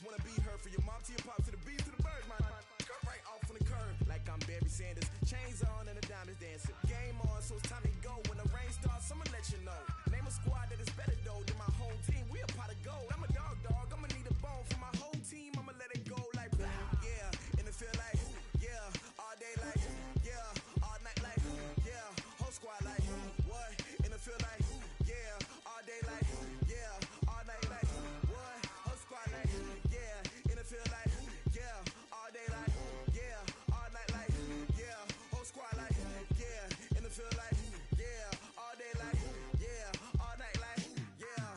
wanna be her for your mom to your pops to the beat to the bird, man. Cut right off on the curb like I'm Barry Sanders. Chains on and the diamonds dancing. Game on, so it's time to go. When the rain starts, I'ma let you know. Name a squad that is better though than my whole team. We a pot of gold. I'm a dog. I'ma need a bone for my whole team. I'ma let it go like yeah. And it feel like yeah. All day like yeah. All night like yeah. Whole squad like what? And it feel like yeah. All day like yeah. All night like what? Whole squad like yeah. And it feel like yeah. All day like yeah. All night like yeah. Whole squad like yeah. And it feel like yeah. All day like yeah. All night like yeah.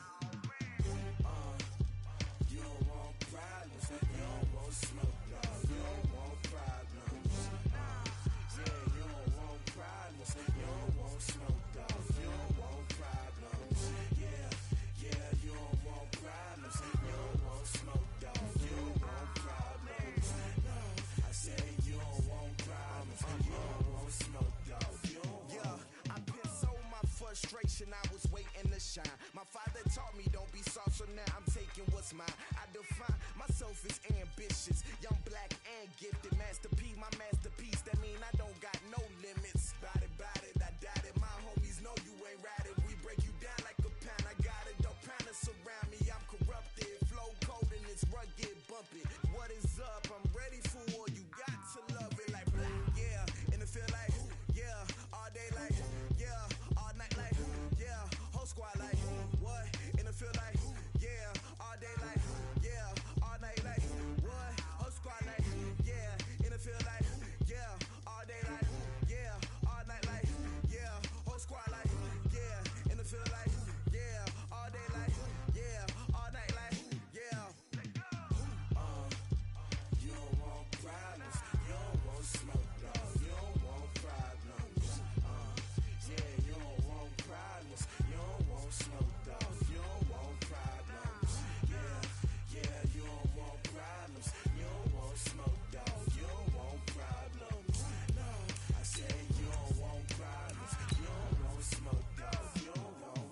You don't want problems. You don't want smoke, no. You don't want problems. Yeah, you don't want problems. You don't want smoke, dog. You don't want problems. Yeah, you don't want problems. You don't want smoke, dog. You don't want problems. No, I said you don't want problems. You don't want smoke, dog. You don't want. Yeah, I pissed so my frustration. I was waiting to shine. My father taught me don't be soft, so now I'm taking what's mine. I define myself as ambitious, young, black, and gifted. Master P, my masterpiece. That mean I don't got no limits. Bout it, I doubt it. My homies know you ain't ratted. We break you down like a pound. I got it, don't pound us around me. I'm corrupted, flow cold and it's rugged, bumpy. What is up? I'm ready for war. You got to love it like black, yeah. And it feel like yeah. All day like yeah. All night like yeah. Whole squad like what? And it feel like yeah. All day like yeah. All night like what? Whole squad like yeah. And it feel like yeah. All day like yeah. All night like yeah. Whole squad like yeah. And it feel like yeah. All day like yeah. All night like yeah. You don't want problems. You don't want smoke, dog. You don't want problems. Yeah, you don't want problems. You don't want smoke, dog. You don't want problems. Yeah, you don't want problems. You don't want smoke, dog. You don't want problems. No, I said you don't want problems. You don't want smoke, dog. You don't want.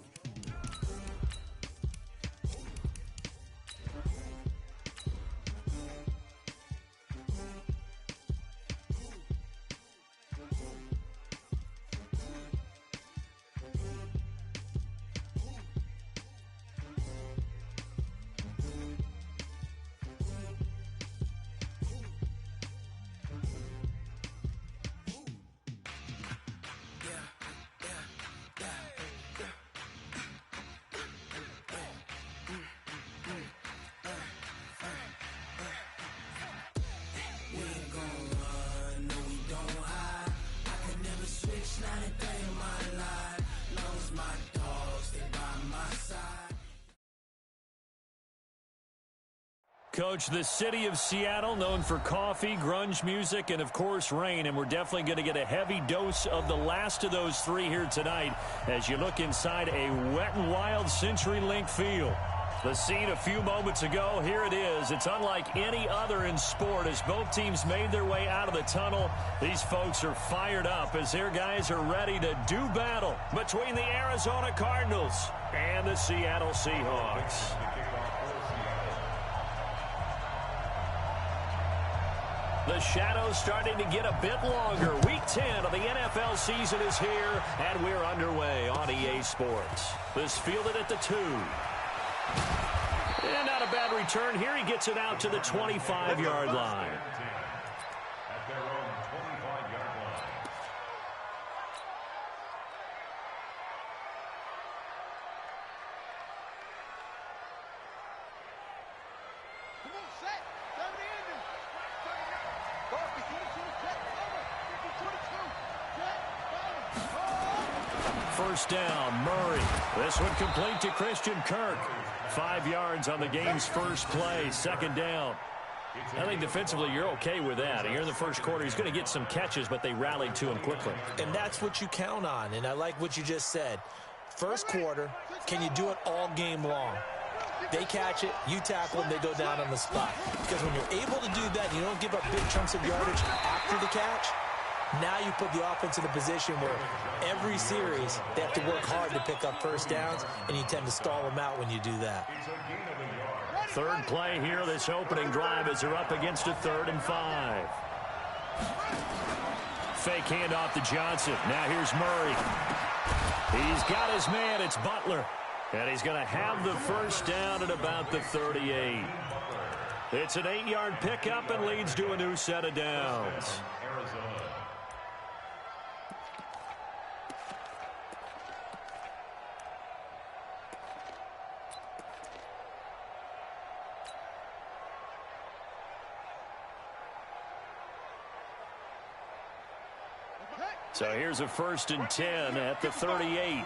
Coach, the city of Seattle, known for coffee, grunge music, and, of course, rain. And we're definitely going to get a heavy dose of the last of those three here tonight as you look inside a wet and wild CenturyLink field. The scene a few moments ago, here it is. It's unlike any other in sport as both teams made their way out of the tunnel. These folks are fired up as their guys are ready to do battle between the Arizona Cardinals and the Seattle Seahawks. The shadow's starting to get a bit longer. Week 10 of the NFL season is here, and we're underway on EA Sports. This fielded at the 2. And not a bad return here. He gets it out to the 25-yard line. At their own 25-yard line. Come on, set. Down the end. First down, Murray. This one complete to Christian Kirk. 5 yards on the game's first play. Second down. I think defensively you're okay with that. Here in the first quarter, he's going to get some catches, but they rallied to him quickly. And that's what you count on, and I like what you just said. First quarter, can you do it all game long? They catch it, you tackle them, they go down on the spot. Because when you're able to do that, you don't give up big chunks of yardage after the catch, now you put the offense in a position where every series they have to work hard to pick up first downs, and you tend to stall them out when you do that. third play here, this opening drive, as they're up against a 3rd and 5. Fake handoff to Johnson. Now here's Murray. He's got his man. It's Butler. And he's going to have the first down at about the 38. It's an 8-yard pickup and leads to a new set of downs. So here's a 1st and 10 at the 38.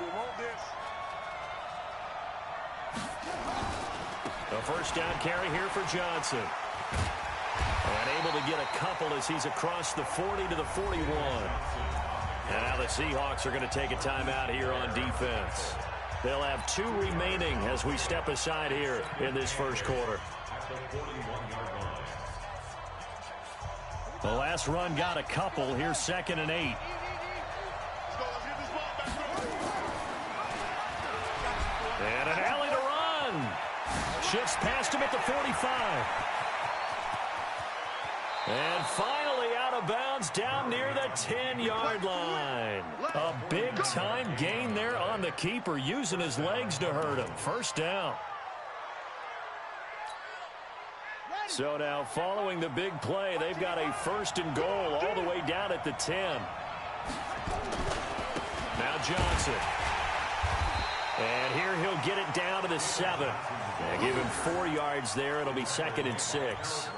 A first down carry here for Johnson. And able to get a couple as he's across the 40 to the 41. And now the Seahawks are going to take a timeout here on defense. They'll have 2 remaining as we step aside here in this first quarter. The last run got a couple. Here's 2nd and 8. And an alley to run. Shifts past him at the 45. And finally out of bounds down near the 10-yard line. A big-time gain there on the keeper, using his legs to hurt him. First down. So now following the big play, they've got a 1st and goal all the way down at the 10. Now Johnson. And here he'll get it down to the 7. Give him 4 yards there. It'll be 2nd and 6.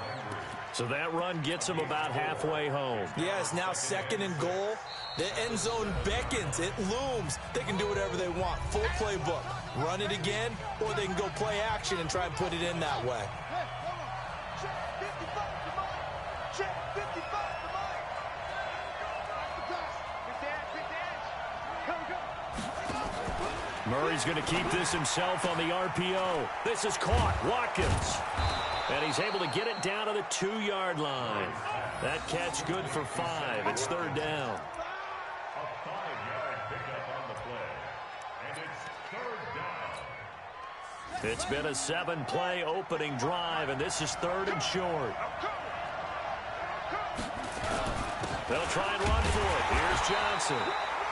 So that run gets him about halfway home. Yes, now 2nd and goal. The end zone beckons. It looms. They can do whatever they want. Full playbook. Run it again, or they can go play action and try and put it in that way. Murray's going to keep this himself on the RPO. This is caught. Watkins. And he's able to get it down to the 2-yard line. That catch good for 5. It's 3rd down. A 5-yard pickup on the play. And it's 3rd down. It's been a 7-play opening drive, and this is 3rd and short. They'll try and run for it. Here's Johnson.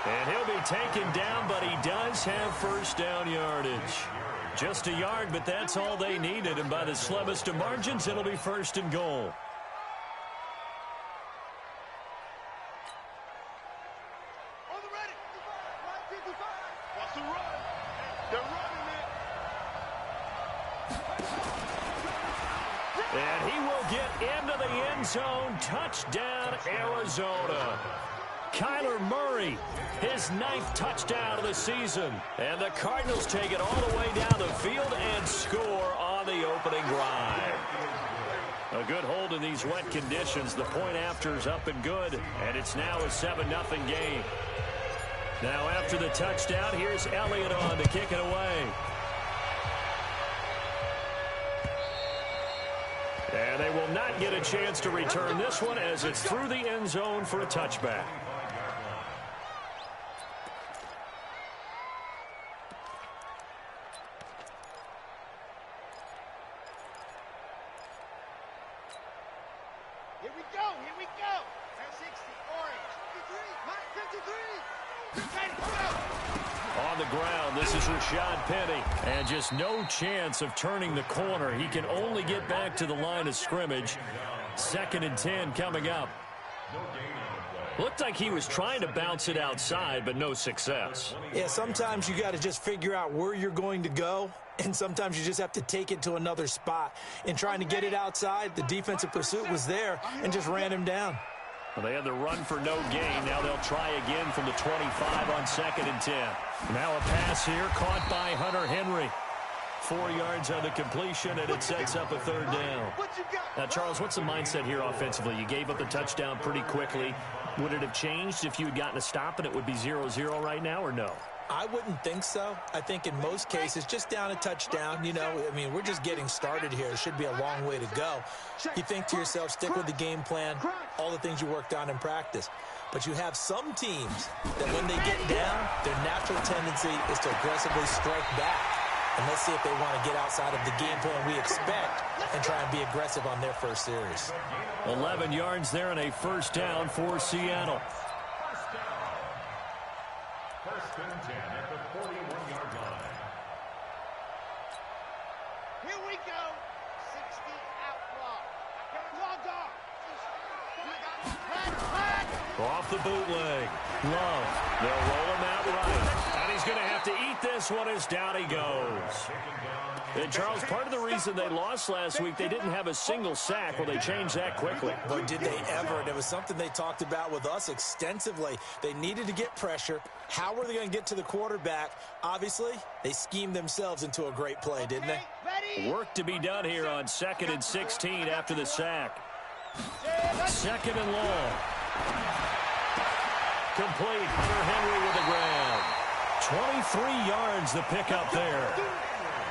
And he'll be taken down, but he does have first down yardage. Just a yard, but that's all they needed. And by the slimmest of margins, it'll be 1st and goal. On the ready. 55. Watch the run. They're running it. And he will get into the end zone. Touchdown, Arizona. Kyler Murray, his 9th touchdown of the season. And the Cardinals take it all the way down the field and score on the opening drive. A good hold in these wet conditions. The point after is up and good, and it's now a 7-0 game. Now after the touchdown, here's Elliott on to kick it away. And they will not get a chance to return this one as it's through the end zone for a touchback. Here we go. Here we go. 1060 orange. 53. On the ground, this is Rashad Penny. And just no chance of turning the corner. He can only get back to the line of scrimmage. 2nd and 10 coming up. Looked like he was trying to bounce it outside, but no success. Yeah, sometimes you got to just figure out where you're going to go, and sometimes you just have to take it to another spot. In trying to get it outside, the defensive pursuit was there and just ran him down. Well, they had the run for no gain. Now they'll try again from the 25 on 2nd and 10. Now a pass here caught by Hunter Henry. 4 yards on the completion, and it sets up a 3rd down. Now, Charles, what's the mindset here offensively? You gave up the touchdown pretty quickly. Would it have changed if you had gotten a stop and it would be 0-0 right now, or no? I wouldn't think so. I think in most cases, just down a touchdown, you know, I mean, we're just getting started here. It should be a long way to go. You think to yourself, stick with the game plan, all the things you worked on in practice. But you have some teams that when they get down, their natural tendency is to aggressively strike back. And let's see if they want to get outside of the game plan we expect and try and be aggressive on their first series. 11 yards there and a first down for Seattle. First and 10 at the 41-yard line. Here we go. 60 outlaw. Off the bootleg. Love. They'll roll him out right. And he's going to have to eat this one as down he goes. And, Charles, part of the reason they lost last week, they didn't have a single sack. Well, they changed that quickly. But did they ever? And it was something they talked about with us extensively. They needed to get pressure. How were they going to get to the quarterback? Obviously, they schemed themselves into a great play, didn't they? Work to be done here on 2nd and 16 after the sack. 2nd and long. Complete. Hunter Henry with the grab. 23 yards the pickup there.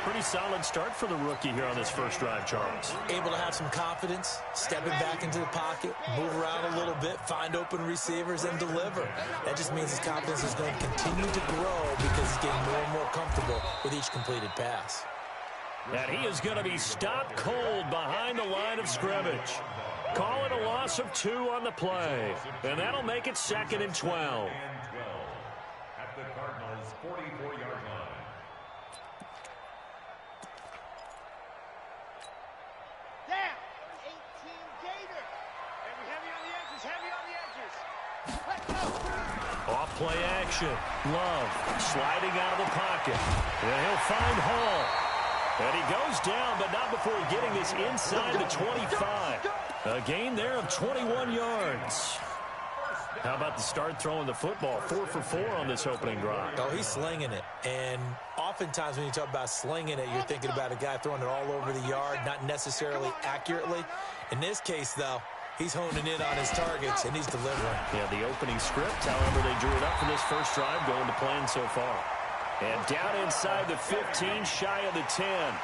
Pretty solid start for the rookie here on this first drive, Charles. Able to have some confidence, stepping back into the pocket, move around a little bit, find open receivers, and deliver. That just means his confidence is going to continue to grow because he's getting more and more comfortable with each completed pass. And he is going to be stopped cold behind the line of scrimmage. Call it a loss of 2 on the play. And that'll make it 2nd and 12. At the Cardinals' 44-yard line. Down. 18 Gator. Heavy on the edges. Heavy on the edges. Let's go. Off play action. Love sliding out of the pocket. And he'll find Hall. And he goes down, but not before getting this inside the 25. A gain there of 21 yards. How about the start throwing the football? 4 for 4 on this opening drive. Oh, he's slinging it. And oftentimes when you talk about slinging it, you're thinking about a guy throwing it all over the yard, not necessarily accurately. In this case, though, he's honing in on his targets, and he's delivering. Yeah, the opening script, however, they drew it up for this first drive, going to plan so far. And down inside the 15, shy of the 10.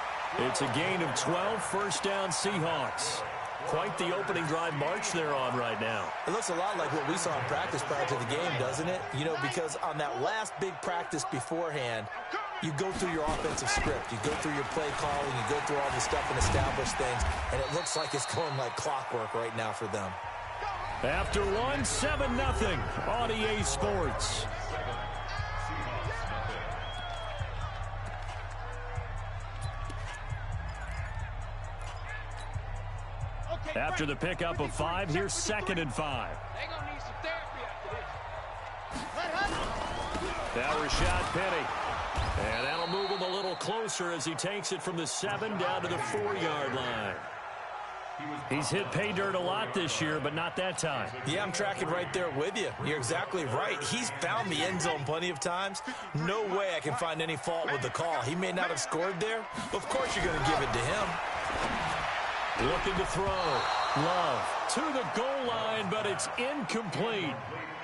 It's a gain of 12, first down Seahawks. Quite the opening drive march they're on right now. It looks a lot like what we saw in practice prior to the game, doesn't it? You know, because on that last big practice beforehand, you go through your offensive script. You go through your play calling. You go through all the stuff and establish things. And it looks like it's going like clockwork right now for them. After one, 7-0 on EA Sports. After the pickup of 5, here's 2nd and 5. They're going to need some therapy after this. Now Rashad Penny. And that'll move him a little closer as he takes it from the 7 down to the 4-yard line. He's hit pay dirt a lot this year, but not that time. Yeah, I'm tracking right there with you. You're exactly right. He's found the end zone plenty of times. No way I can find any fault with the call. He may not have scored there. Of course you're going to give it to him. Looking to throw. Love to the goal line, but it's incomplete.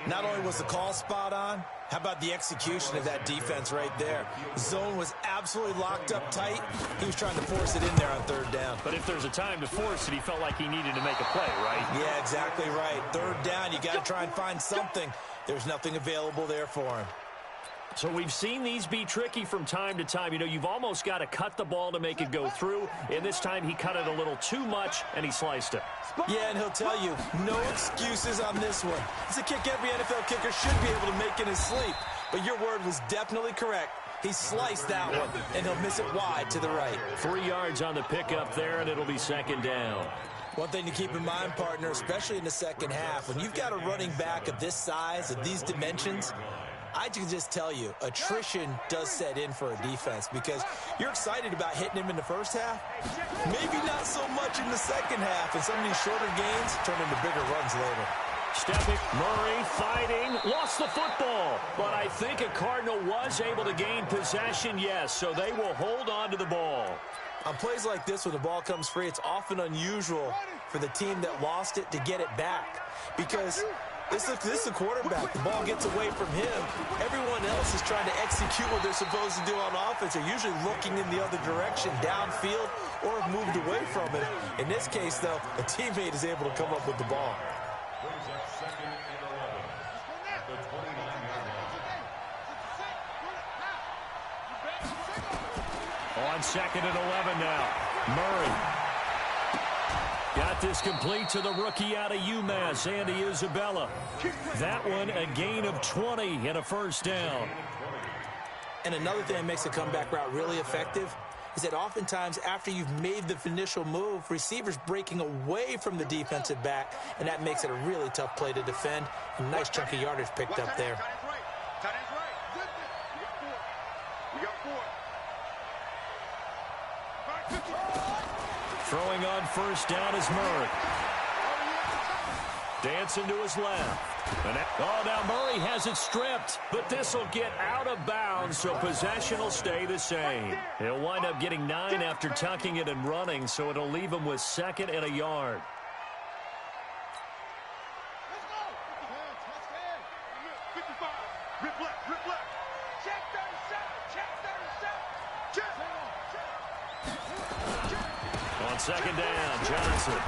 Not only was the call spot on, how about the execution of that defense right there? Zone was absolutely locked up tight. He was trying to force it in there on 3rd down. But if there's a time to force it, he felt like he needed to make a play, right? Yeah, exactly right. 3rd down, you got to try and find something. There's nothing available there for him. So we've seen these be tricky from time to time. You know, you've almost got to cut the ball to make it go through. And this time he cut it a little too much, and he sliced it. Yeah, and he'll tell you, no excuses on this one. It's a kick every NFL kicker should be able to make in his sleep. But your word was definitely correct. He sliced that one, and he'll miss it wide to the right. 3 yards on the pickup there, and it'll be 2nd down. One thing to keep in mind, partner, especially in the second half, when you've got a running back of this size, of these dimensions, I can just tell you, attrition does set in for a defense because you're excited about hitting him in the first half. Maybe not so much in the second half, and some of these shorter gains turn into bigger runs later. Stepping, Murray fighting, lost the football. But I think a Cardinal was able to gain possession, yes, so they will hold on to the ball. On plays like this, when the ball comes free, it's often unusual for the team that lost it to get it back because this is a quarterback. The ball gets away from him. Everyone else is trying to execute what they're supposed to do on offense. They're usually looking in the other direction, downfield, or have moved away from him. In this case, though, a teammate is able to come up with the ball. Brings up 2nd and 11 at the 29-yard line. On 2nd and 11 now. Murray. Got this complete to the rookie out of UMass, Andy Isabella. That one a gain of 20 and a first down. And another thing that makes the comeback route really effective is that oftentimes after you've made the initial move, receivers breaking away from the defensive back, and that makes it a really tough play to defend. A nice chunk of yardage picked up there. Throwing on first down is Murray. Dancing to his left. Now Murray has it stripped, but this will get out of bounds, so possession will stay the same. He'll wind up getting 9 after tucking it and running, so it'll leave him with 2nd and a yard. On 2nd down, Johnson.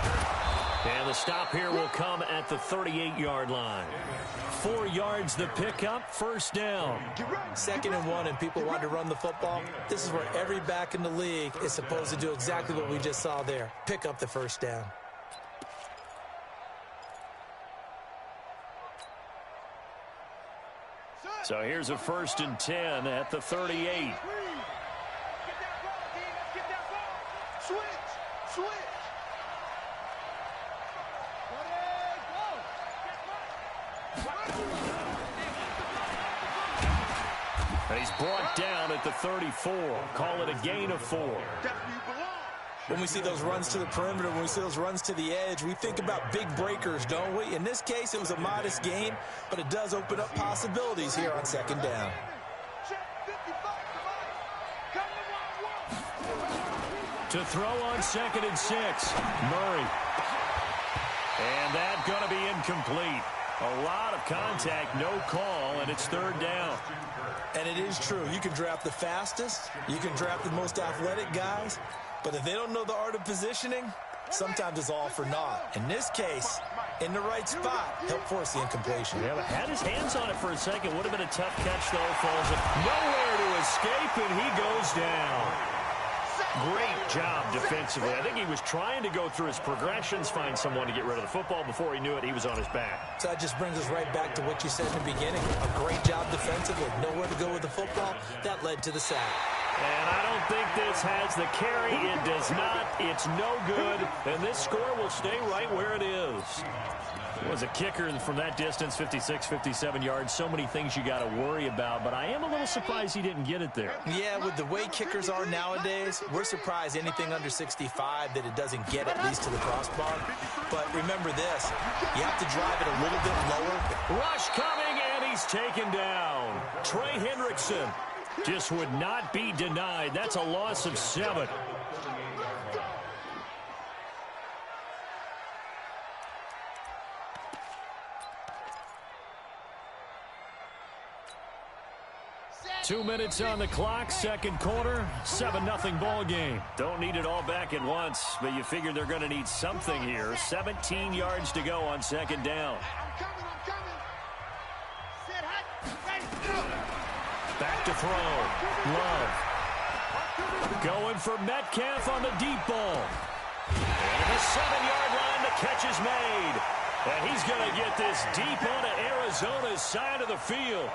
And the stop here will come at the 38-yard line. 4 yards the pickup, first down. 2nd and 1, and people want to run the football. This is where every back in the league is supposed to do exactly what we just saw there. Pick up the first down. So here's a 1st and 10 at the 38. And he's brought down at the 34. Call it a gain of 4. When we see those runs to the perimeter, when we see those runs to the edge, we think about big breakers, don't we? In this case, it was a modest gain, but it does open up possibilities here on 2nd down. To throw on 2nd and 6, Murray. And that's going to be incomplete. A lot of contact, no call, and it's 3rd down. And it is true. You can draft the fastest. You can draft the most athletic guys. But if they don't know the art of positioning, sometimes it's all for naught. In this case, in the right spot, help force the incompletion. Yeah, but had his hands on it for a second. Would have been a tough catch, though. Falls nowhere to escape, and he goes down. Great job defensively. I think he was trying to go through his progressions, find someone to get rid of the football. Before he knew it, he was on his back. So that just brings us right back to what you said in the beginning. A great job defensively. Nowhere to go with the football. That led to the sack. And I don't think this has the carry. It does not. It's no good. And this score will stay right where it is. It was a kicker from that distance, 56, 57 yards. So many things you got to worry about, but I am a little surprised he didn't get it there. Yeah, with the way kickers are nowadays, we're surprised anything under 65 that it doesn't get at least to the crossbar. But remember this, you have to drive it a little bit lower. Rush coming, and he's taken down. Trey Hendrickson just would not be denied. That's a loss of 7. Two minutes on the clock, second quarter, 7-0 ball game. Don't need it all back at once, but you figure they're going to need something here. 17 yards to go on 2nd down. Back to throw. Love. Going for Metcalf on the deep ball. And the 7-yard line, the catch is made. And he's going to get this deep onto Arizona's side of the field.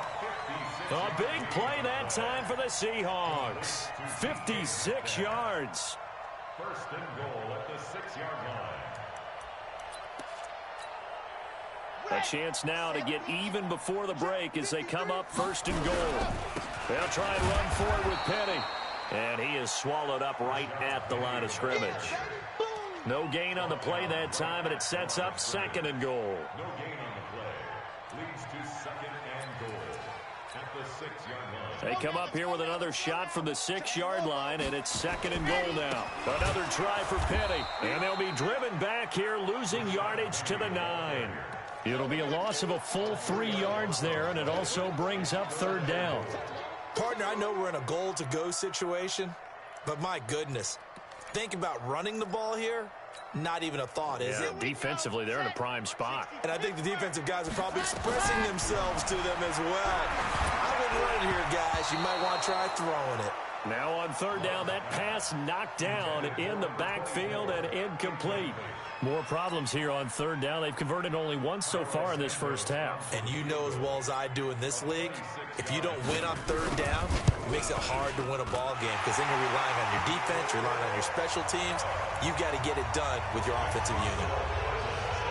A big play that time for the Seahawks. 56 yards. 1st and goal at the 6-yard line. A chance now to get even before the break as they come up 1st and goal. They'll try and run for it with Penny. And he is swallowed up right at the line of scrimmage. No gain on the play that time, and it sets up 2nd and goal. No gain on the play. Leads to 2nd and goal at the 6-yard line. They come up here with another shot from the 6-yard line, and it's 2nd and goal now. Another try for Penny, and they'll be driven back here, losing yardage to the 9. It'll be a loss of a full 3 yards there, and it also brings up 3rd down. Partner, I know we're in a goal-to-go situation, but my goodness, think about running the ball here. Not even a thought, is it? Defensively, they're in a prime spot. And I think the defensive guys are probably expressing themselves to them as well. I wouldn't run it here, guys. You might want to try throwing it. Now on third down, that pass knocked down in the backfield and incomplete. More problems here on third down. They've converted only once so far in this first half. And you know as well as I do in this league, if you don't win on third down, it makes it hard to win a ball game because then you're relying on your defense, you're relying on your special teams. You've got to get it done with your offensive unit.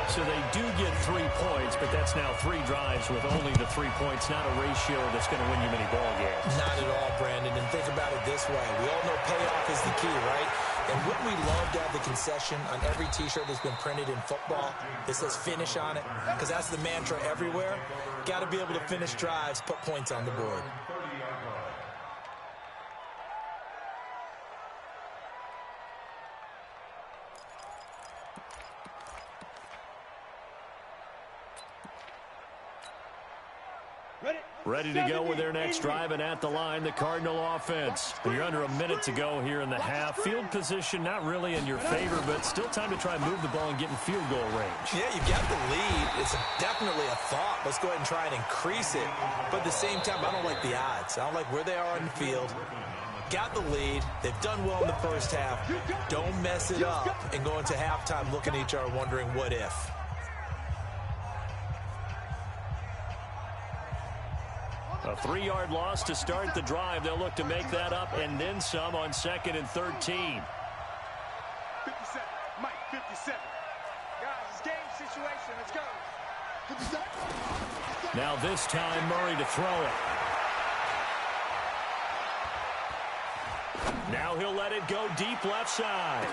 So they do get 3 points, but that's now 3 drives with only the 3 points, not a ratio that's going to win you many ball games. Not at all, Brandon. And think about it this way. We all know payoff is the key, right? And wouldn't we love to have the concession on every T-shirt that's been printed in football that says finish on it? Because that's the mantra everywhere. Got to be able to finish drives, put points on the board. Ready to go with their next drive, and at the line, the Cardinal offense. You're under a minute to go here in the half. Field position not really in your favor, but still time to try and move the ball and get in field goal range. Yeah, you've got the lead. It's definitely a thought. Let's go ahead and try and increase it. But at the same time, I don't like the odds. I don't like where they are on the field. Got the lead. They've done well in the first half. Don't mess it up and go into halftime looking at each other wondering what if. A 3-yard loss to start the drive. They'll look to make that up and then some on 2nd and 13. 57. Mike, 57. Guys, it's game situation. Let's go. 57. Now this time, Murray to throw it. Now he'll let it go deep left side.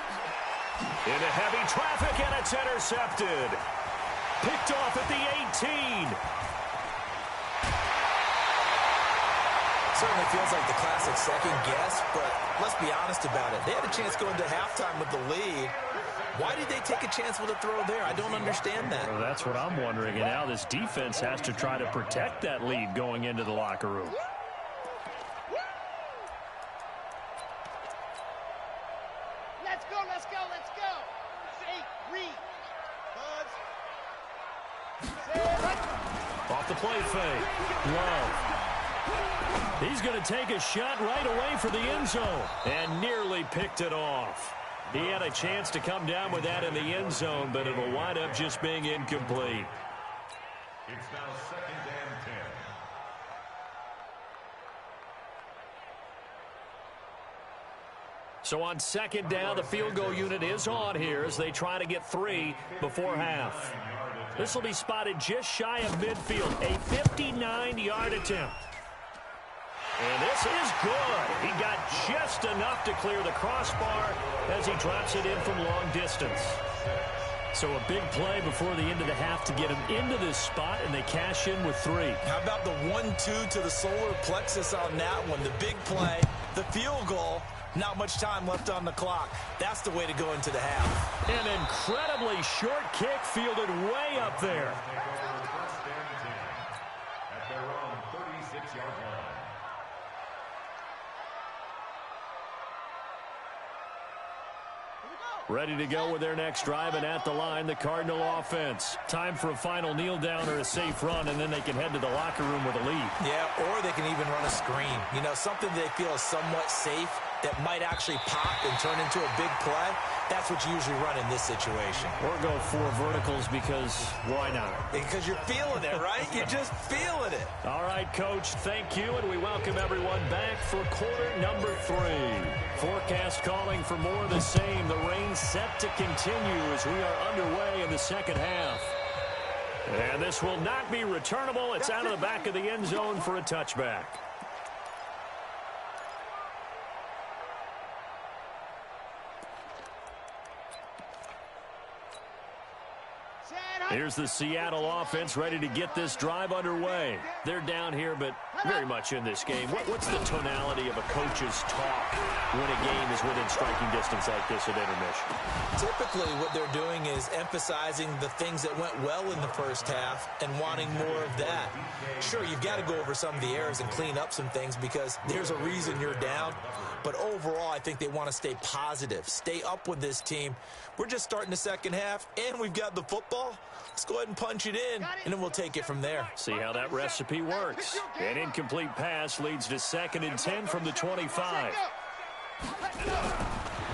Into heavy traffic, and it's intercepted. Picked off at the 18. Certainly feels like the classic second guess, but let's be honest about it. They had a chance going into halftime with the lead. Why did they take a chance with a throw there? I don't understand that. Well, that's what I'm wondering. And now this defense has to try to protect that lead going into the locker room. Let's go, let's go, let's go. 8, read. Buzz. Off the play fake. Love. He's going to take a shot right away for the end zone and nearly picked it off. He had a chance to come down with that in the end zone, but it'll wind up just being incomplete. It's now 2nd and 10. So on 2nd down, the field goal unit is on here as they try to get 3 before half. This will be spotted just shy of midfield, a 59-yard attempt. And this is good. He got just enough to clear the crossbar as he drops it in from long distance. So a big play before the end of the half to get him into this spot, and they cash in with 3. How about the 1-2 to the solar plexus on that one? The big play, the field goal, not much time left on the clock. That's the way to go into the half. An incredibly short kick fielded way up there. At their own 36-yard line. Ready to go with their next drive, and at the line, the Cardinal offense. Time for a final kneel down or a safe run, and then they can head to the locker room with a lead. Yeah, or they can even run a screen. You know, something they feel is somewhat safe that might actually pop and turn into a big play. That's what you usually run in this situation. Or go 4 verticals because why not? Because you're feeling it, right? You're just feeling it. All right, Coach, thank you, and we welcome everyone back for quarter number 3. Forecast calling for more of the same. The rain set to continue as we are underway in the second half. And this will not be returnable. It's out of the back of the end zone for a touchback. Here's the Seattle offense ready to get this drive underway. They're down here, but very much in this game. What's the tonality of a coach's talk when a game is within striking distance like this at intermission? Typically, what they're doing is emphasizing the things that went well in the first half and wanting more of that. Sure, you've got to go over some of the errors and clean up some things because there's a reason you're down. But overall, I think they want to stay positive, stay up with this team. We're just starting the second half, and we've got the football. Let's go ahead and punch it in, and then we'll take it from there. See how that recipe works. An incomplete pass leads to 2nd and 10 from the 25.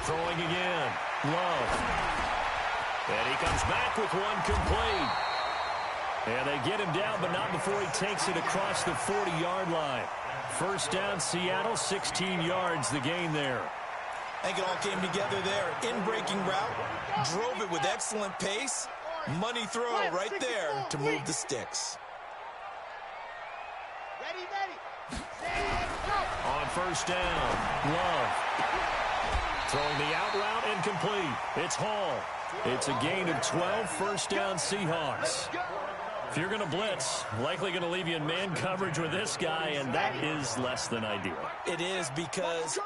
Throwing again. Love. And he comes back with one complete. And they get him down, but not before he takes it across the 40-yard line. First down, Seattle, 16 yards the gain there. I think it all came together there. In-breaking route, drove it with excellent pace. Money throw right there to move the sticks. Ready, ready. On first down, Love. Throwing the out route incomplete. It's Hall. It's a gain of 12, first down Seahawks. If you're going to blitz, likely going to leave you in man coverage with this guy, and that is less than ideal. It is, because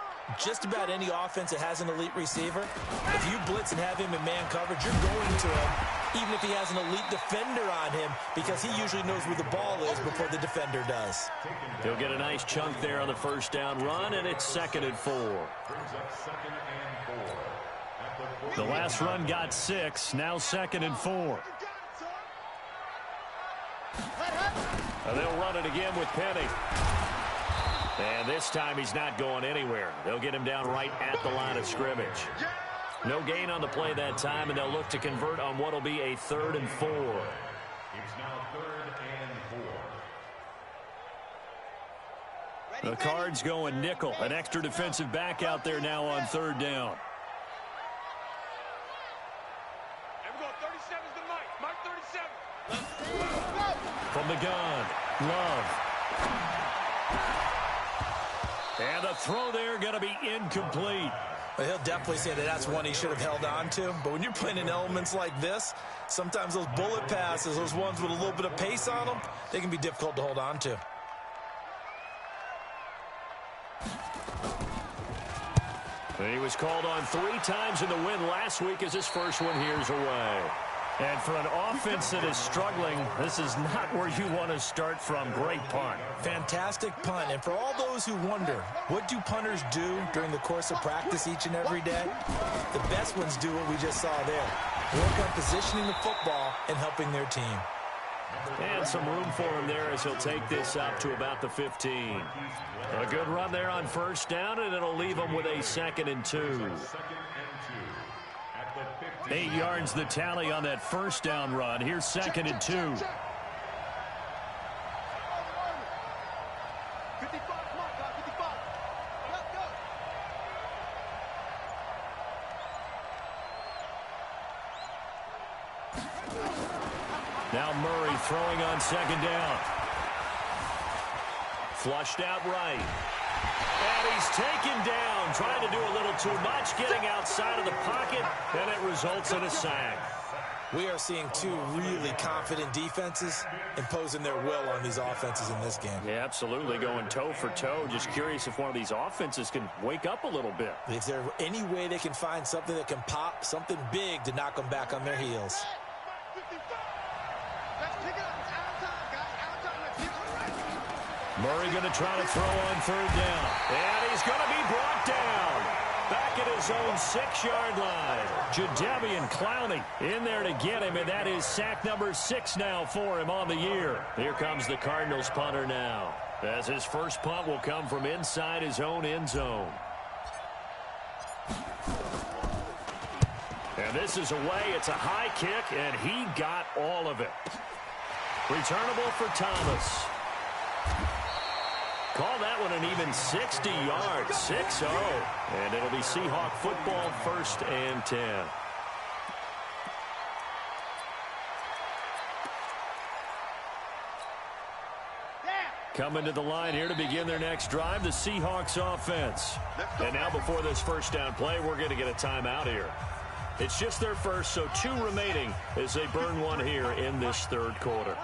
just about any offense that has an elite receiver, if you blitz and have him in man coverage, you're going to him, even if he has an elite defender on him, because he usually knows where the ball is before the defender does. He'll get a nice chunk there on the first down run, and it's 2nd and 4. The last run got 6, now 2nd and 4. And they'll run it again with Penny. And this time he's not going anywhere. They'll get him down right at the line of scrimmage. No gain on the play that time, and they'll look to convert on what will be a 3rd and 4. It's now 3rd and 4. The Cards going nickel. An extra defensive back out there now on 3rd down. From the gun, Love. And the throw there going to be incomplete. Well, he'll definitely say that that's one he should have held on to. But when you're playing in elements like this, sometimes those bullet passes, those ones with a little bit of pace on them, they can be difficult to hold on to. He was called on 3 times in the win last week as his first one here's away. And for an offense that is struggling, this is not where you want to start from. Great punt. Fantastic punt. And for all those who wonder, what do punters do during the course of practice each and every day? The best ones do what we just saw there. Work on positioning the football and helping their team. And some room for him there as he'll take this up to about the 15. A good run there on first down, and it'll leave him with a 2nd and 2. 8 yards the tally on that first down run. Here's 2nd and 2. Now Murray throwing on 2nd down. Flushed out right. And he's taken down, trying to do a little too much, getting outside of the pocket, and it results in a sack. We are seeing 2 really confident defenses imposing their will on these offenses in this game. Yeah, absolutely, going toe for toe. Just curious if one of these offenses can wake up a little bit. Is there any way they can find something that can pop, something big to knock them back on their heels? Murray going to try to throw on 3rd down. And he's going to be brought down. Back at his own 6-yard line. Jadeveon Clowney in there to get him, and that is sack number 6 now for him on the year. Here comes the Cardinals punter now, as his first punt will come from inside his own end zone. And this is away. It's a high kick, and he got all of it. Returnable for Thomas. Call that one an even 60 yards, 6-0. And it'll be Seahawk football, 1st and 10. Coming to the line here to begin their next drive, the Seahawks offense. And now before this first down play, we're going to get a timeout here. It's just their first, so 2 remaining as they burn one here in this 3rd quarter.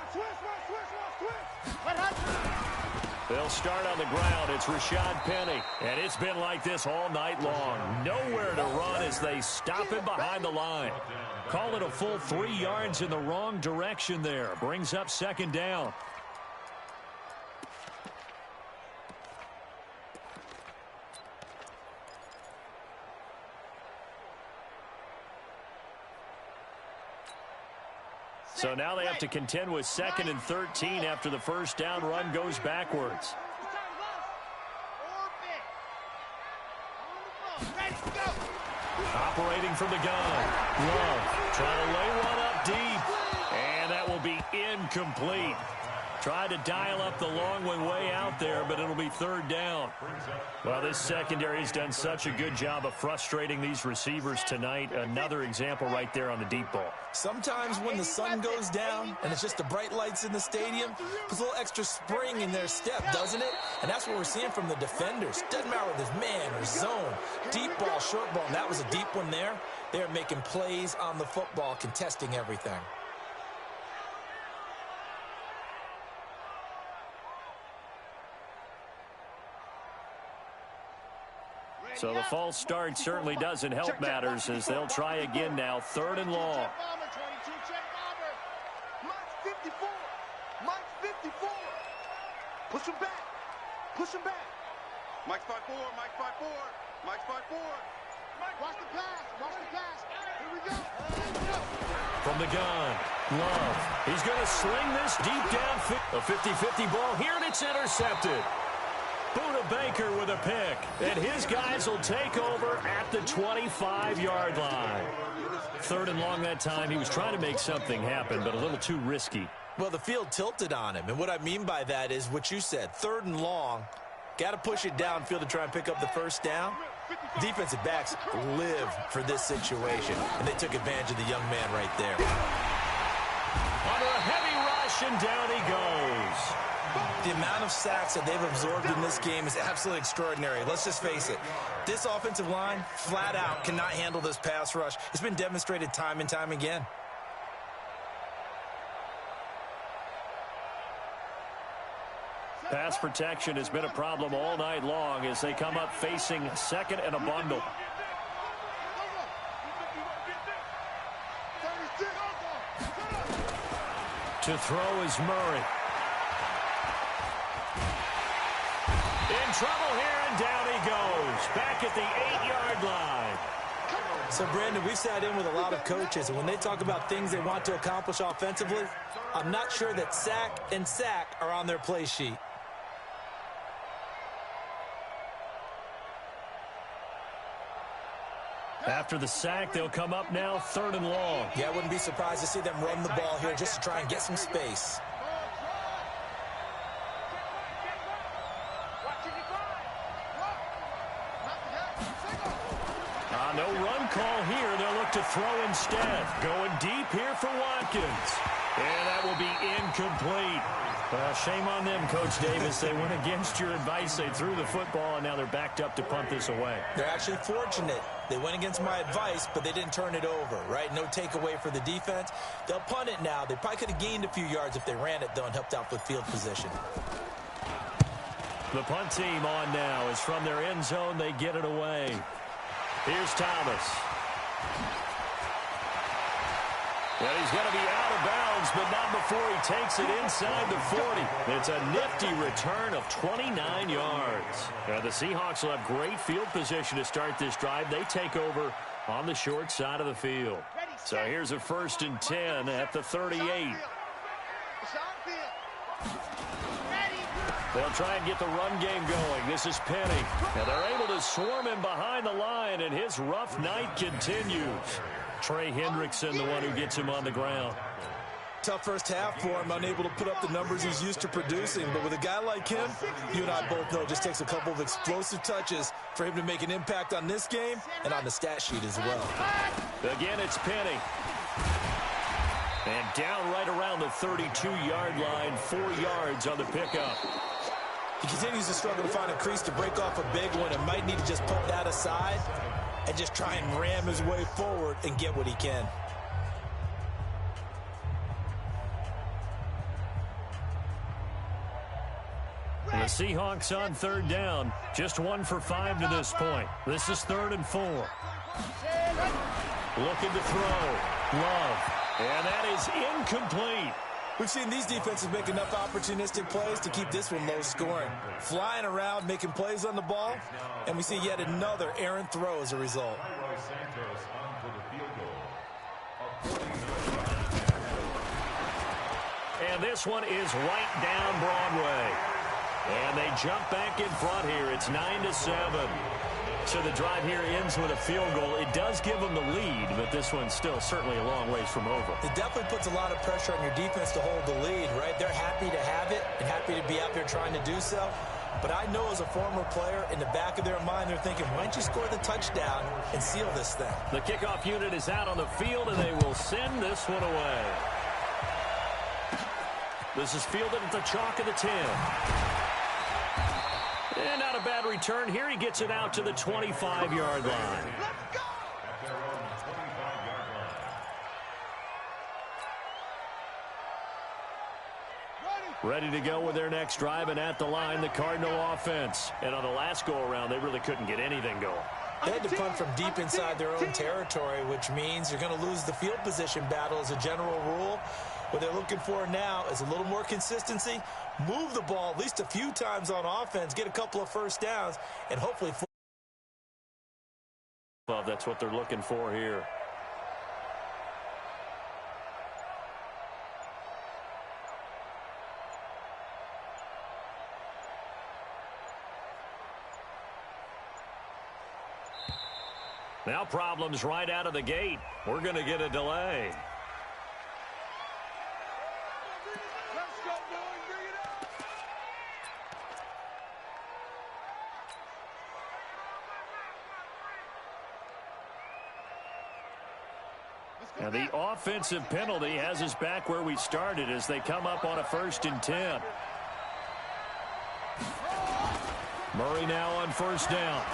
They'll start on the ground. It's Rashad Penny. And it's been like this all night long. Nowhere to run as they stop him behind the line. Call it a full 3 yards in the wrong direction there. Brings up 2nd down. So now they have to contend with 2nd and 13 after the first down run goes backwards. Operating from the gun. Love trying to lay one up deep. And that will be incomplete. Tried to dial up the long way out there, but it'll be 3rd down. Well, this secondary has done such a good job of frustrating these receivers tonight. Another example right there on the deep ball. Sometimes when the sun goes down and it's just the bright lights in the stadium, puts a little extra spring in their step, doesn't it? And that's what we're seeing from the defenders. Doesn't matter whether it's man or zone, deep ball, short ball. And that was a deep one there. They're making plays on the football, contesting everything. So the false start certainly doesn't help matters as they'll try again now. 3rd and long. Mike's 54. Push him back. Push him back. Mike's 5'4". Mike's 5'4". Mike's 5'4". Watch the pass. Watch the pass. Here we go. From the gun, Love. He's going to sling this deep down. A 50-50 ball here, and it's intercepted. Buda Baker with a pick, and his guys will take over at the 25-yard line. 3rd and long that time. He was trying to make something happen, but a little too risky. Well, the field tilted on him, and what I mean by that is what you said. 3rd and long, got to push it downfield to try and pick up the first down. Defensive backs live for this situation, and they took advantage of the young man right there. Under a heavy rush, and down he goes. The amount of sacks that they've absorbed in this game is absolutely extraordinary. Let's just face it. This offensive line, flat out, cannot handle this pass rush. It's been demonstrated time and time again. Pass protection has been a problem all night long as they come up facing 2nd and a bundle. To throw is Murray. In trouble here, and down he goes. Back at the 8-yard line. So, Brandon, we've sat in with a lot of coaches, and when they talk about things they want to accomplish offensively, I'm not sure that sack and sack are on their play sheet. After the sack, they'll come up now 3rd and long. Yeah, I wouldn't be surprised to see them run the ball here just to try and get some space. No run call here. They'll look to throw instead. Going deep here for Watkins. And that will be incomplete. Shame on them, Coach Davis. They went against your advice. They threw the football, and now they're backed up to punt this away. They're actually fortunate. They went against my advice, but they didn't turn it over, right? No takeaway for the defense. They'll punt it now. They probably could have gained a few yards if they ran it, though, and helped out with field position. The punt team on now is from their end zone. They get it away. Here's Thomas. Well, he's going to be out of bounds, but not before he takes it inside the 40. It's a nifty return of 29 yards. The Seahawks will have great field position to start this drive. They take over on the short side of the field. So here's a 1st and 10 at the 38. They'll try and get the run game going. This is Penny. And they're able to swarm him behind the line, and his rough night continues. Trey Hendrickson, the one who gets him on the ground. Tough first half for him, unable to put up the numbers he's used to producing. But with a guy like him, you and I both know it just takes a couple of explosive touches for him to make an impact on this game and on the stat sheet as well. Again, it's Penny. And down right around the 32-yard line, 4 yards on the pickup. He continues to struggle to find a crease to break off a big one and might need to just put that aside and just try and ram his way forward and get what he can. The Seahawks on 3rd down. Just 1 for 5 to this point. This is 3rd and 4. Looking to throw. Love. And that is incomplete. We've seen these defenses make enough opportunistic plays to keep this one low scoring. Flying around, making plays on the ball, and we see yet another errant throw as a result. And this one is right down Broadway. And they jump back in front here. It's 9-7. So the drive here ends with a field goal. It does give them the lead, but this one's still certainly a long ways from over. It definitely puts a lot of pressure on your defense to hold the lead, right? They're happy to have it and happy to be out there trying to do so. But I know as a former player, in the back of their mind, they're thinking, why don't you score the touchdown and seal this thing? The kickoff unit is out on the field, and they will send this one away. This is fielded at the chalk of the 10. And not a bad return here. He gets it out to the 25-yard line. Ready to go with their next drive, and at the line, the Cardinal offense. And on the last go-around, they really couldn't get anything going. They had to punt from deep inside their own territory, which means you're going to lose the field position battle as a general rule. What they're looking for now is a little more consistency, move the ball at least a few times on offense, get a couple of first downs, and hopefully... That's what they're looking for here. Now problems right out of the gate. We're going to get a delay. And the offensive penalty has us back where we started as they come up on a 1st and 10. Murray now on 1st down.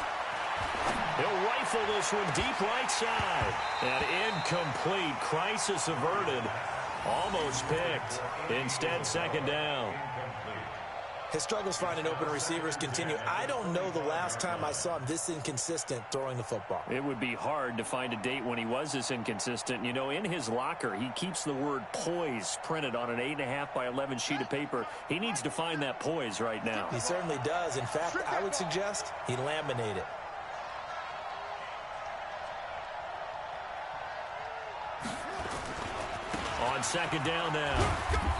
He'll rifle this one deep right side. And incomplete. Crisis averted. Almost picked. Instead, 2nd down. His struggles finding open receivers continue. I don't know the last time I saw him this inconsistent throwing the football. It would be hard to find a date when he was this inconsistent. You know, in his locker, he keeps the word poise printed on an 8.5 by 11 sheet of paper. He needs to find that poise right now. He certainly does. In fact, I would suggest he laminate it. On 2nd down now,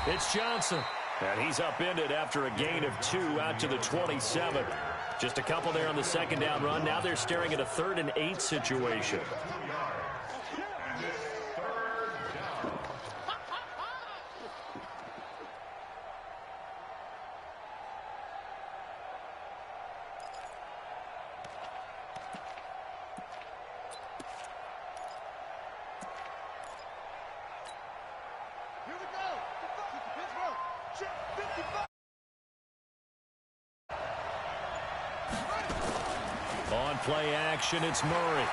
it's Johnson. And he's upended after a gain of 2 out to the 27. Just a couple there on the 2nd down run. Now they're staring at a 3rd and 8 situation. On play action, it's Murray.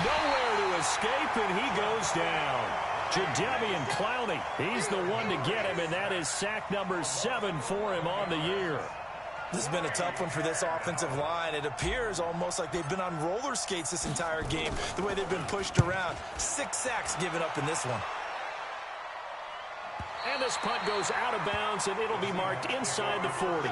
Nowhere to escape, and he goes down. Jadeveon Clowney, he's the one to get him, and that is sack number 7 for him on the year. This has been a tough one for this offensive line. It appears almost like they've been on roller skates this entire game, the way they've been pushed around. 6 sacks given up in this one. And this punt goes out of bounds, and it'll be marked inside the 40.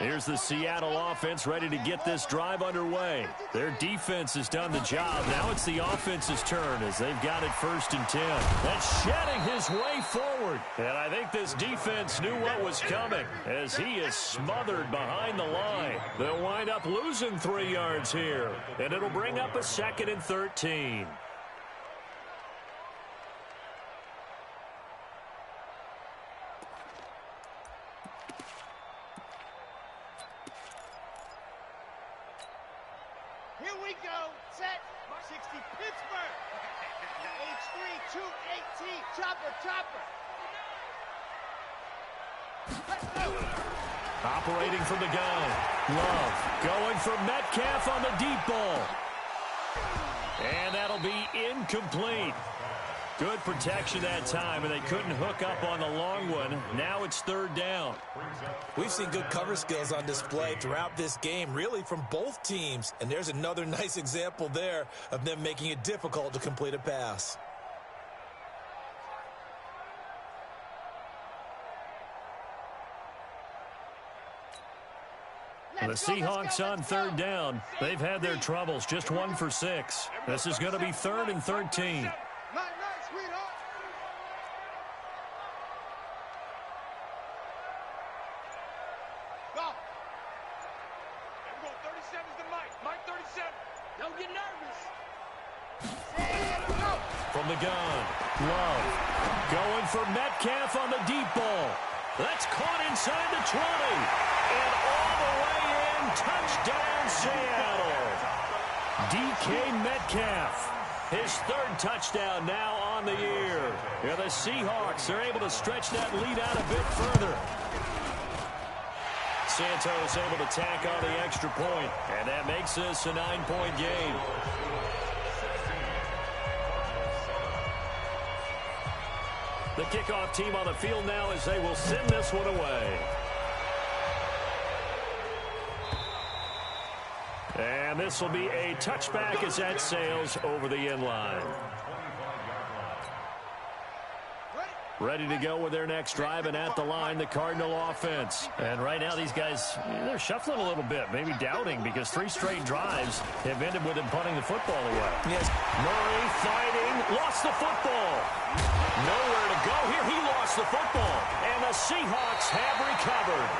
Here's the Seattle offense ready to get this drive underway. Their defense has done the job. Now it's the offense's turn as they've got it 1st and 10. That's shedding his way forward. And I think this defense knew what was coming as he is smothered behind the line. They'll wind up losing 3 yards here. And it'll bring up a 2nd and 13. Here we go. Set. 60 Pittsburgh. H3 218. Chopper, chopper. Let's go. Operating from the gun. Love going for Metcalf on the deep ball. And that'll be incomplete. Good protection that time, and they couldn't hook up on the long one. Now it's 3rd down. We've seen good cover skills on display throughout this game, really from both teams. And there's another nice example there of them making it difficult to complete a pass. The Seahawks on third down. They've had their troubles, just 1 for 6. This is going to be 3rd and 13. From the gun, Love going for Metcalf on the deep ball. That's caught inside the 20. And all the way in, touchdown Seattle. DK Metcalf, his 3rd touchdown now on the year. Yeah, the Seahawks are able to stretch that lead out a bit further. Santos able to tack on the extra point, and that makes this a 9-point game. The kickoff team on the field now as they will send this one away. And this will be a touchback as that sails over the end line. Ready to go with their next drive, and at the line, the Cardinal offense. And right now, these guys, they're shuffling a little bit, maybe doubting, because 3 straight drives have ended with them punting the football away. Yes. Murray fighting, lost the football. Nowhere to go here. He lost the football, and the Seahawks have recovered.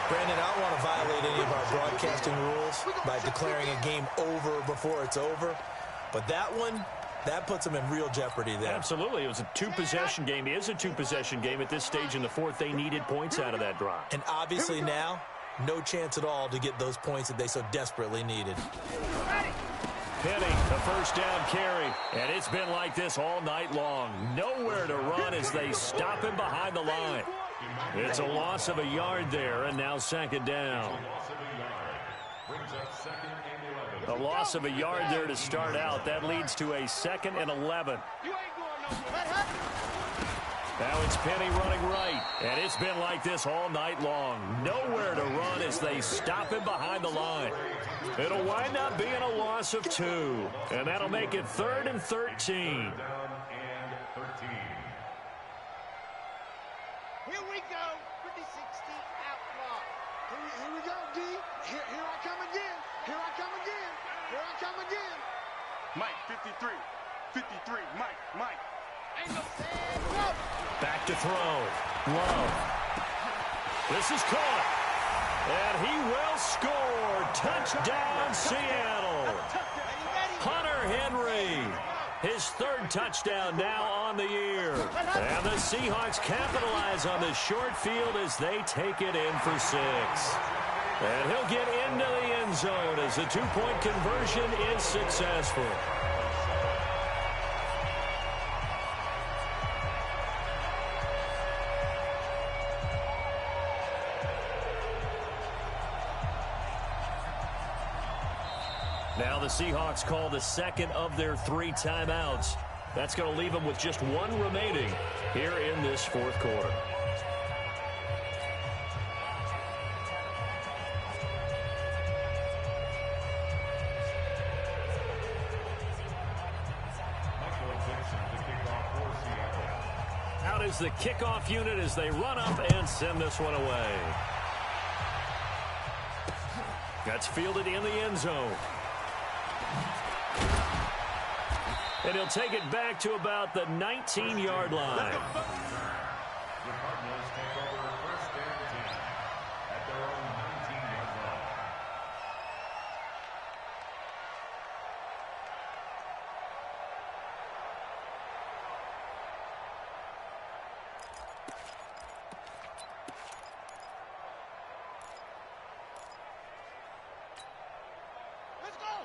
Brandon, I don't want to violate any of our broadcasting rules by declaring a game over before it's over, but that one, that puts them in real jeopardy there. Absolutely. It was a 2-possession game. It is a 2-possession game at this stage in the 4th. They needed points out of that drive. And obviously now, no chance at all to get those points that they so desperately needed. Penny, the first down carry. And it's been like this all night long. Nowhere to run as they stop him behind the line. It's a loss of a yard there, and now 2nd down. A loss of a yard there to start out. That leads to a 2nd and 11. Now it's Penny running right. And it's been like this all night long. Nowhere to run as they stop him behind the line. It'll wind up being a loss of 2. And that'll make it 3rd and 13. Here we go for the 60 outlaw. Here we go, D. Here I come again. Here I come again. Here I come again. Mike, 53. 53. Mike. Ain't no sad. Back to throw. Love. This is caught. And he will score. Touchdown, Seattle. Hunter Henry. His 3rd touchdown now on the year. And the Seahawks capitalize on this short field as they take it in for 6. And he'll get into the end zone as the 2-point conversion is successful. Now the Seahawks call the 2nd of their 3 timeouts. That's going to leave them with just 1 remaining here in this 4th quarter. Out is the kickoff unit as they run up and send this one away. That's fielded in the end zone. And he'll take it back to about the 19-yard line. The Cardinals take over 1st and 10 at their own 19-yard line.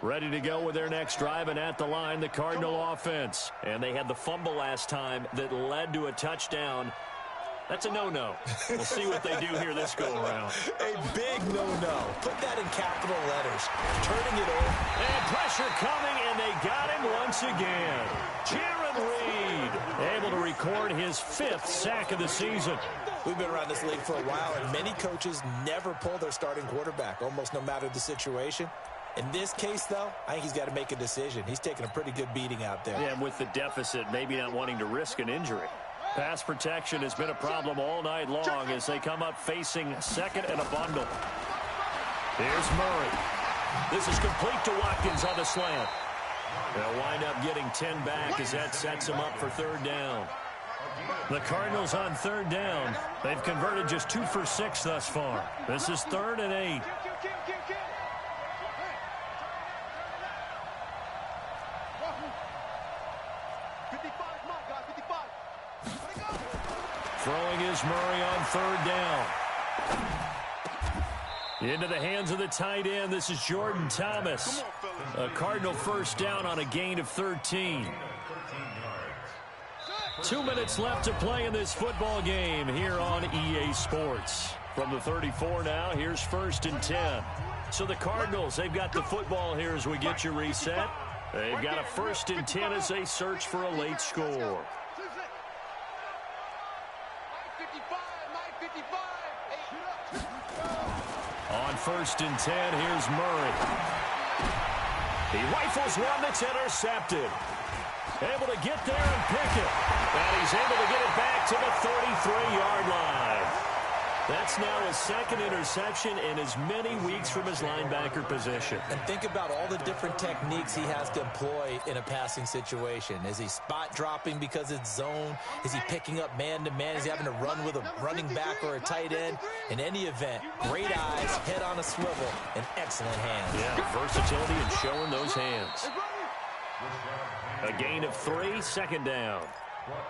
Ready to go with their next drive, and at the line, the Cardinal offense. And they had the fumble last time that led to a touchdown. That's a no-no. We'll see what they do here this go-around. A big no-no. Put that in capital letters. Turning it over. And pressure coming, and they got him once again. Jaron Reed able to record his 5th sack of the season. We've been around this league for a while, and many coaches never pull their starting quarterback, almost no matter the situation. In this case, though, I think he's got to make a decision. He's taking a pretty good beating out there. Yeah, with the deficit, maybe not wanting to risk an injury. Pass protection has been a problem all night long as they come up facing 2nd and a bundle. Here's Murray. This is complete to Watkins on the slant. They'll wind up getting 10 back as that sets them up for third down. The Cardinals on third down. They've converted just 2 for 6 thus far. This is 3rd and 8. Throwing is Murray on third down. Into the hands of the tight end. This is Jordan Thomas. A Cardinal first down on a gain of 13. 2 minutes left to play in this football game here on EA Sports. From the 34 now, here's 1st and 10. So the Cardinals, they've got the football here as we get you reset. They've got a 1st and 10 as they search for a late score. On 1st and 10, here's Murray. He rifles one that's intercepted. Able to get there and pick it. And he's able to get it back to the 33-yard line. That's now his 2nd interception in as many weeks from his linebacker position. And think about all the different techniques he has to employ in a passing situation. Is he spot dropping because it's zone? Is he picking up man-to-man? Is he having to run with a running back or a tight end? In any event, great eyes, head on a swivel, and excellent hands. Yeah, versatility and showing those hands. A gain of 3, 2nd down.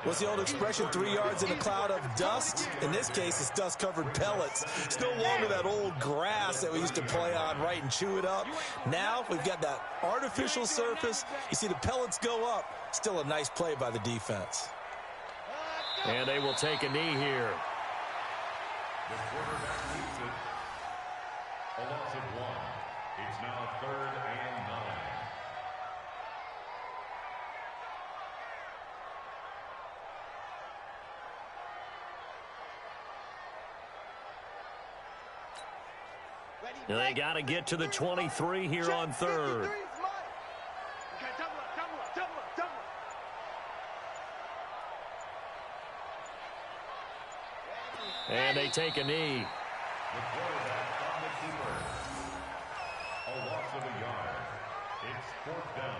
What's the old expression, 3 yards in a cloud of dust? In this case, it's dust-covered pellets. It's no longer that old grass that we used to play on, right, and chew it up. Now we've got that artificial surface. You see the pellets go up. Still a nice play by the defense. And they will take a knee here. The quarterback keeps it. A loss of 1. It's now 3rd and 9. They got to get to the 23 here on 3rd. And they take a knee. The quarterback on the keeper. A loss of a yard. It's 4th down.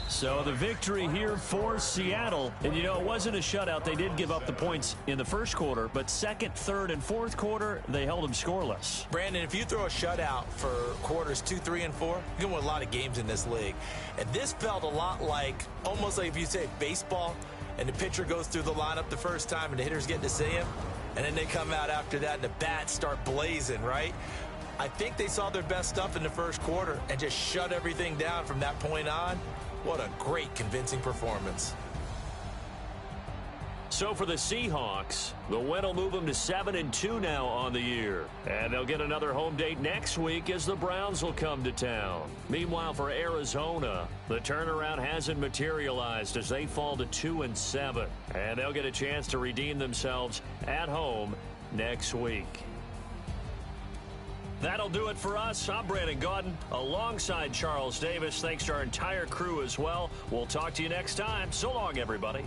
So the victory here for Seattle. And, you know, it wasn't a shutout. They did give up the points in the first quarter, but 2nd, 3rd, and 4th quarter, they held them scoreless. Brandon, if you throw a shutout for quarters 2, 3, and 4, you can win a lot of games in this league. And this felt a lot like, almost like if you say baseball, and the pitcher goes through the lineup the first time and the hitters get to see him, and then they come out after that and the bats start blazing, right? I think they saw their best stuff in the first quarter and just shut everything down from that point on. What a great, convincing performance. So for the Seahawks, the win will move them to 7-2 now on the year. And they'll get another home date next week as the Browns will come to town. Meanwhile, for Arizona, the turnaround hasn't materialized as they fall to 2-7. And they'll get a chance to redeem themselves at home next week. That'll do it for us. I'm Brandon Gaudin alongside Charles Davis. Thanks to our entire crew as well. We'll talk to you next time. So long, everybody.